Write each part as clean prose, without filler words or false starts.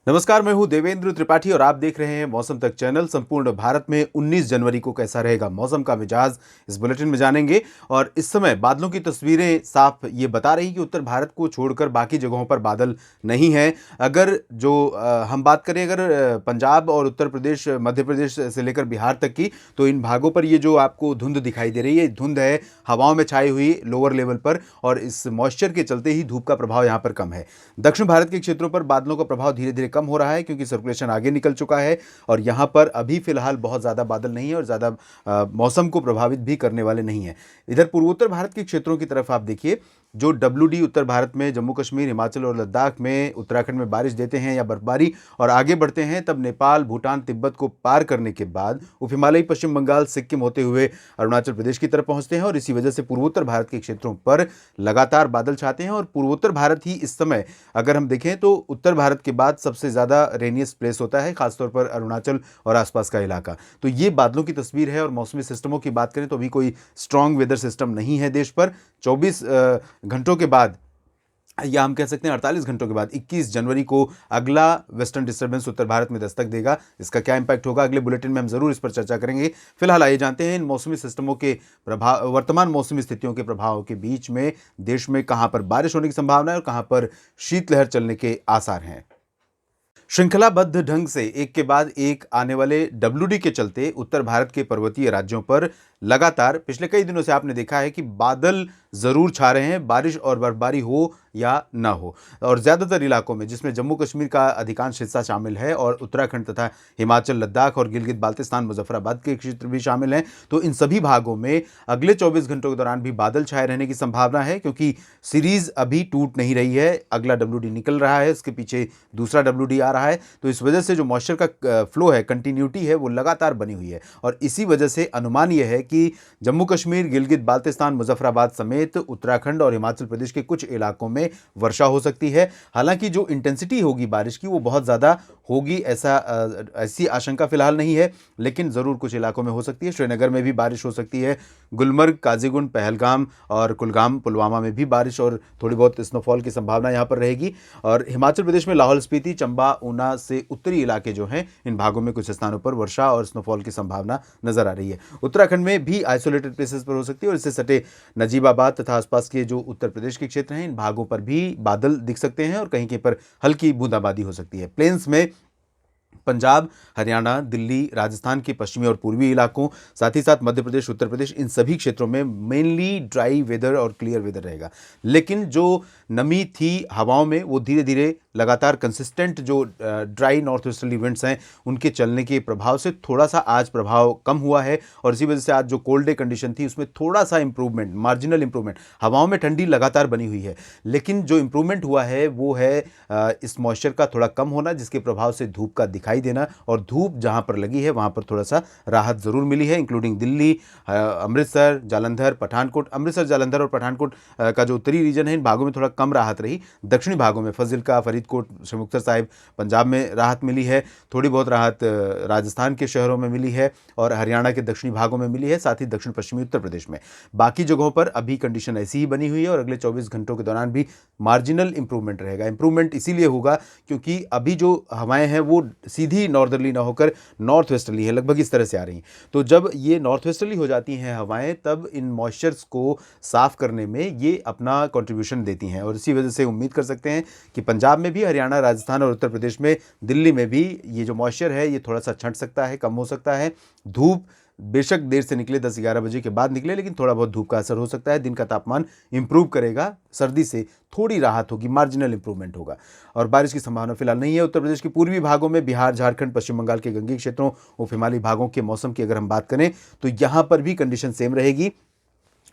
नमस्कार, मैं हूं देवेंद्र त्रिपाठी और आप देख रहे हैं मौसम तक चैनल। संपूर्ण भारत में 19 जनवरी को कैसा रहेगा मौसम का मिजाज, इस बुलेटिन में जानेंगे। और इस समय बादलों की तस्वीरें साफ ये बता रही कि उत्तर भारत को छोड़कर बाकी जगहों पर बादल नहीं है। अगर हम बात करें अगर पंजाब और उत्तर प्रदेश, मध्य प्रदेश से लेकर बिहार तक की, तो इन भागों पर ये जो आपको धुंध दिखाई दे रही है, धुंध है हवाओं में छाई हुई लोअर लेवल पर, और इस मॉइस्चर के चलते ही धूप का प्रभाव यहाँ पर कम है। दक्षिण भारत के क्षेत्रों पर बादलों का प्रभाव धीरे धीरे कम हो रहा है क्योंकि सर्कुलेशन आगे निकल चुका है और यहाँ पर अभी फिलहाल बहुत ज़्यादा बादल नहीं है और ज़्यादा मौसम को प्रभावित भी करने वाले नहीं है। इधर पूर्वोत्तर भारत के क्षेत्रों की तरफ आप देखिए, जो WD उत्तर भारत में जम्मू कश्मीर, हिमाचल और लद्दाख में, उत्तराखंड में बारिश देते हैं या बर्फबारी और आगे बढ़ते हैं, तब नेपाल, भूटान, तिब्बत को पार करने के बाद उप हिमालयी पश्चिम बंगाल, सिक्किम होते हुए अरुणाचल प्रदेश की तरफ पहुंचते हैं और इसी वजह से पूर्वोत्तर भारत के क्षेत्रों पर लगातार बादल छाते हैं। और पूर्वोत्तर भारत ही इस समय अगर हम देखें तो उत्तर भारत के बाद सबसे ज़्यादा रेनियस प्लेस होता है, खासतौर पर अरुणाचल और आसपास का इलाका। तो ये बादलों की तस्वीर है। और मौसमी सिस्टमों की बात करें तो अभी कोई स्ट्रॉन्ग वेदर सिस्टम नहीं है देश पर। 24 घंटों के बाद, या हम कह सकते हैं 48 घंटों के बाद 21 जनवरी को अगला वेस्टर्न डिस्टर्बेंस उत्तर भारत में दस्तक देगा। इसका क्या इंपैक्ट होगा अगले बुलेटिन में हम जरूर इस पर चर्चा करेंगे। फिलहाल आइए जानते हैं इन मौसमी सिस्टमों के प्रभाव, वर्तमान मौसमी स्थितियों के प्रभाव के बीच में देश में कहां पर बारिश होने की संभावना है और कहां पर शीतलहर चलने के आसार हैं। श्रृंखलाबद्ध ढंग से एक के बाद एक आने वाले WD के चलते उत्तर भारत के पर्वतीय राज्यों पर लगातार पिछले कई दिनों से आपने देखा है कि बादल जरूर छा रहे हैं, बारिश और बर्फबारी हो या ना हो। और ज़्यादातर इलाकों में, जिसमें जम्मू कश्मीर का अधिकांश हिस्सा शामिल है और उत्तराखंड तथा हिमाचल, लद्दाख और गिलगित बाल्तिस्तान, मुजफ्फराबाद के क्षेत्र भी शामिल हैं, तो इन सभी भागों में अगले 24 घंटों के दौरान भी बादल छाए रहने की संभावना है क्योंकि सीरीज अभी टूट नहीं रही है। अगला WD निकल रहा है, इसके पीछे दूसरा WD आ रहा है। तो इस वजह से जो मॉइस्चर का फ्लो है, कंटिन्यूटी है, वो लगातार बनी हुई है। और इसी वजह से अनुमान यह है कि जम्मू कश्मीर, गिलगित बाल्तिस्तान, मुजफ्फराबाद समेत उत्तराखंड और हिमाचल प्रदेश के कुछ इलाकों में वर्षा हो सकती है। हालांकि जो इंटेंसिटी होगी बारिश की वो बहुत ज़्यादा होगी, ऐसी आशंका फिलहाल नहीं है, लेकिन ज़रूर कुछ इलाकों में हो सकती है। श्रीनगर में भी बारिश हो सकती है, गुलमर्ग, काजीगुंड, पहलगाम और कुलगाम, पुलवामा में भी बारिश और थोड़ी बहुत स्नोफॉल की संभावना यहाँ पर रहेगी। और हिमाचल प्रदेश में लाहौल स्पीति, चंबा, ऊना से उत्तरी इलाके जो हैं, इन भागों में कुछ स्थानों पर वर्षा और स्नोफॉल की संभावना नजर आ रही है। उत्तराखंड में भी आइसोलेटेड प्लेसेस पर हो सकती है और इससे सटे नजीबाबाद तथा आसपास के जो उत्तर प्रदेश के क्षेत्र हैं, इन भागों पर भी बादल दिख सकते हैं और कहीं कहीं पर हल्की बूंदाबांदी हो सकती है। प्लेन्स में पंजाब, हरियाणा, दिल्ली, राजस्थान के पश्चिमी और पूर्वी इलाकों, साथ ही साथ मध्य प्रदेश, उत्तर प्रदेश, इन सभी क्षेत्रों में मेनली ड्राई वेदर और क्लियर वेदर रहेगा। लेकिन जो नमी थी हवाओं में, वो धीरे धीरे लगातार कंसिस्टेंट जो ड्राई नॉर्थ वेस्टर्ली विंड्स हैं, उनके चलने के प्रभाव से थोड़ा सा आज प्रभाव कम हुआ है। और इसी वजह से आज जो कोल्ड डे कंडीशन थी उसमें थोड़ा सा इंप्रूवमेंट, मार्जिनल इंप्रूवमेंट, हवाओं में ठंडी लगातार बनी हुई है, लेकिन जो इंप्रूवमेंट हुआ है वो है इस मॉइस्चर का थोड़ा कम होना, जिसके प्रभाव से धूप का दिखाई देना। और धूप जहां पर लगी है वहां पर थोड़ा सा राहत जरूर मिली है, इंक्लूडिंग दिल्ली, अमृतसर, जालंधर, पठानकोट। अमृतसर, जालंधर और पठानकोट का जो उत्तरी रीजन है, इन भागों में थोड़ा कम राहत रही। दक्षिणी भागों में फजिल्का, फरीदकोट, श्री मुक्तसर साहिब, पंजाब में राहत मिली है। थोड़ी बहुत राहत राजस्थान के शहरों में मिली है और हरियाणा के दक्षिणी भागों में मिली है, साथ ही दक्षिण पश्चिमी उत्तर प्रदेश में। बाकी जगहों पर अभी कंडीशन ऐसी ही बनी हुई है और अगले 24 घंटों के दौरान भी मार्जिनल इंप्रूवमेंट रहेगा। इंप्रूवमेंट इसीलिए होगा क्योंकि अभी जो हवाएं हैं वो सीधी नॉर्दर्ली ना होकर नॉर्थ वेस्टर्ली है, लगभग इस तरह से आ रही हैं। तो जब ये नॉर्थ वेस्टर्ली हो जाती हैं हवाएं, तब इन मॉइस्चर्स को साफ करने में ये अपना कंट्रीब्यूशन देती हैं और इसी वजह से उम्मीद कर सकते हैं कि पंजाब में भी, हरियाणा, राजस्थान और उत्तर प्रदेश में, दिल्ली में भी ये जो मॉइस्चर है ये थोड़ा सा छंट सकता है, कम हो सकता है। धूप बेशक देर से निकले, 10-11 बजे के बाद निकले, लेकिन थोड़ा बहुत धूप का असर हो सकता है। दिन का तापमान इंप्रूव करेगा, सर्दी से थोड़ी राहत होगी, मार्जिनल इंप्रूवमेंट होगा। और बारिश की संभावना फिलहाल नहीं है। उत्तर प्रदेश के पूर्वी भागों में, बिहार, झारखंड, पश्चिम बंगाल के गंगीय क्षेत्रों, उप हिमालयी भागों के मौसम की अगर हम बात करें तो यहाँ पर भी कंडीशन सेम रहेगी।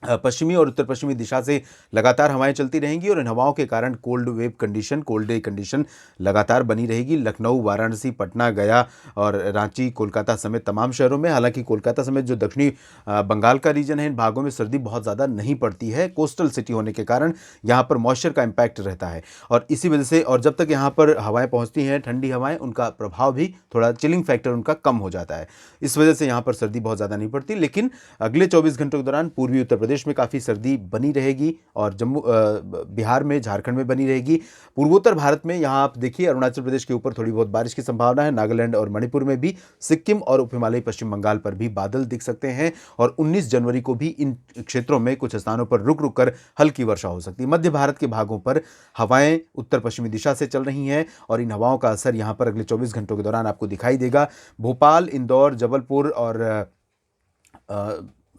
पश्चिमी और उत्तर पश्चिमी दिशा से लगातार हवाएं चलती रहेंगी और इन हवाओं के कारण cold wave condition, cold day condition लगातार बनी रहेगी। लखनऊ, वाराणसी, पटना, गया और रांची, कोलकाता समेत तमाम शहरों में। हालांकि कोलकाता समेत जो दक्षिणी बंगाल का रीजन है, इन भागों में सर्दी बहुत ज़्यादा नहीं पड़ती है, कोस्टल सिटी होने के कारण यहाँ पर मॉइस्चर का इम्पैक्ट रहता है। और इसी वजह से, और जब तक यहाँ पर हवाएं पहुँचती हैं, ठंडी हवाएं, उनका प्रभाव भी थोड़ा, चिलिंग फैक्टर उनका कम हो जाता है। इस वजह से यहाँ पर सर्दी बहुत ज़्यादा नहीं पड़ती। लेकिन अगले 24 घंटों के दौरान पूर्वी उत्तर प्रदेश में काफ़ी सर्दी बनी रहेगी और बिहार में, झारखंड में बनी रहेगी। पूर्वोत्तर भारत में यहाँ आप देखिए अरुणाचल प्रदेश के ऊपर थोड़ी बहुत बारिश की संभावना है, नागालैंड और मणिपुर में भी, सिक्किम और उप हिमालयी पश्चिम बंगाल पर भी बादल दिख सकते हैं और 19 जनवरी को भी इन क्षेत्रों में कुछ स्थानों पर रुक रुक कर हल्की वर्षा हो सकती है। मध्य भारत के भागों पर हवाएं उत्तर पश्चिमी दिशा से चल रही हैं और इन हवाओं का असर यहाँ पर अगले 24 घंटों के दौरान आपको दिखाई देगा। भोपाल, इंदौर, जबलपुर और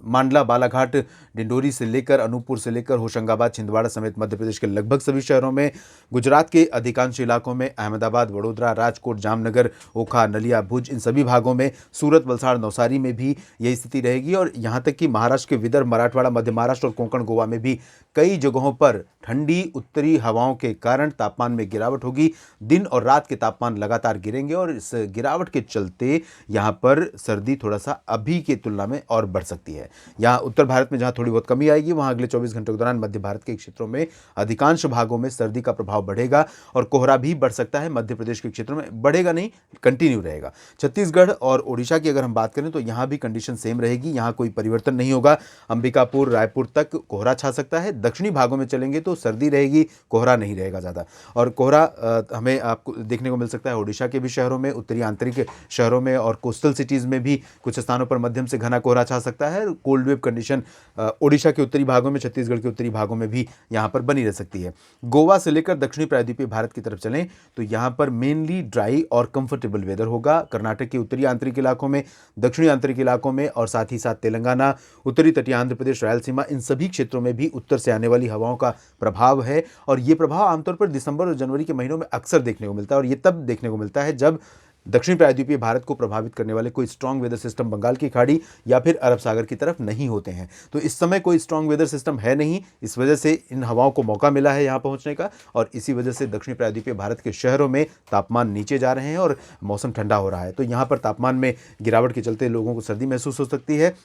मांडला, बालाघाट, डिंडोरी से लेकर अनूपपुर से लेकर होशंगाबाद, छिंदवाड़ा समेत मध्य प्रदेश के लगभग सभी शहरों में, गुजरात के अधिकांश इलाकों में, अहमदाबाद, वडोदरा, राजकोट, जामनगर, ओखा, नलिया, भुज, इन सभी भागों में, सूरत, वलसाड़, नवसारी में भी यही स्थिति रहेगी और यहाँ तक कि महाराष्ट्र के विदर्भ, मराठवाड़ा, मध्य महाराष्ट्र और कोंकण, गोवा में भी कई जगहों पर ठंडी उत्तरी हवाओं के कारण तापमान में गिरावट होगी। दिन और रात के तापमान लगातार गिरेंगे और इस गिरावट के चलते यहाँ पर सर्दी थोड़ा सा अभी की तुलना में और बढ़ सकती है। यहाँ उत्तर भारत में जहाँ थोड़ी बहुत कमी आएगी, वहाँ अगले 24 घंटों के दौरान मध्य भारत के क्षेत्रों में अधिकांश भागों में सर्दी का प्रभाव बढ़ेगा और कोहरा भी बढ़ सकता है। मध्य प्रदेश के क्षेत्रों में बढ़ेगा नहीं, कंटिन्यू रहेगा। छत्तीसगढ़ और ओडिशा की अगर हम बात करें तो यहाँ भी कंडीशन सेम रहेगी, यहाँ कोई परिवर्तन नहीं होगा। अंबिकापुर, रायपुर तक कोहरा छा सकता है। दक्षिणी भागों में चलेंगे तो सर्दी रहेगी, कोहरा नहीं रहेगा ज़्यादा। और कोहरा हमें आपको देखने को मिल सकता है ओडिशा के भी शहरों में, उत्तरी आंतरिक शहरों में और कोस्टल सिटीज़ में भी कुछ स्थानों पर मध्यम से घना कोहरा छा सकता है। कोल्ड वेव कंडीशन ओडिशा के उत्तरी भागों में, छत्तीसगढ़ के उत्तरी भागों में भी यहाँ पर बनी रह सकती है। गोवा से लेकर दक्षिणी प्रायद्वीपीय भारत की तरफ चलें तो यहाँ पर मेनली ड्राई और कंफर्टेबल वेदर होगा। कर्नाटक के उत्तरी आंतरिक इलाकों में, दक्षिणी आंतरिक इलाकों में और साथ ही साथ तेलंगाना, उत्तरी तटीय आंध्र प्रदेश, रायलसीमा, इन सभी क्षेत्रों में भी उत्तर से आने वाली हवाओं का प्रभाव है और ये प्रभाव आमतौर पर दिसंबर और जनवरी के महीनों में अक्सर देखने को मिलता है और ये तब देखने को मिलता है जब दक्षिण प्रायद्वीपीय भारत को प्रभावित करने वाले कोई स्ट्रॉन्ग वेदर सिस्टम बंगाल की खाड़ी या फिर अरब सागर की तरफ नहीं होते हैं। तो इस समय कोई स्ट्रॉन्ग वेदर सिस्टम है नहीं, इस वजह से इन हवाओं को मौका मिला है यहाँ पहुँचने का और इसी वजह से दक्षिण प्रायद्वीपीय भारत के शहरों में तापमान नीचे जा रहे हैं और मौसम ठंडा हो रहा है। तो यहाँ पर तापमान में गिरावट के चलते लोगों को सर्दी महसूस हो सकती है।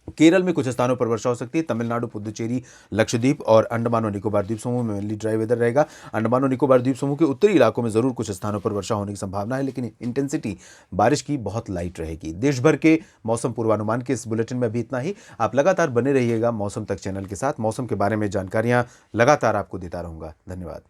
केरल में कुछ स्थानों पर वर्षा हो सकती है। तमिलनाडु, पुदुचेरी, लक्षद्वीप और अंडमान और निकोबार द्वीप समूह में मेनली ड्राई वेदर रहेगा। अंडमान और निकोबार द्वीप समूह के उत्तरी इलाकों में जरूर कुछ स्थानों पर वर्षा होने की संभावना है, लेकिन इंटेंसिटी बारिश की बहुत लाइट रहेगी। देश भर के मौसम पूर्वानुमान के इस बुलेटिन में अभी इतना ही। आप लगातार बने रहिएगा मौसम तक चैनल के साथ। मौसम के बारे में जानकारियां लगातार आपको देता रहूंगा। धन्यवाद।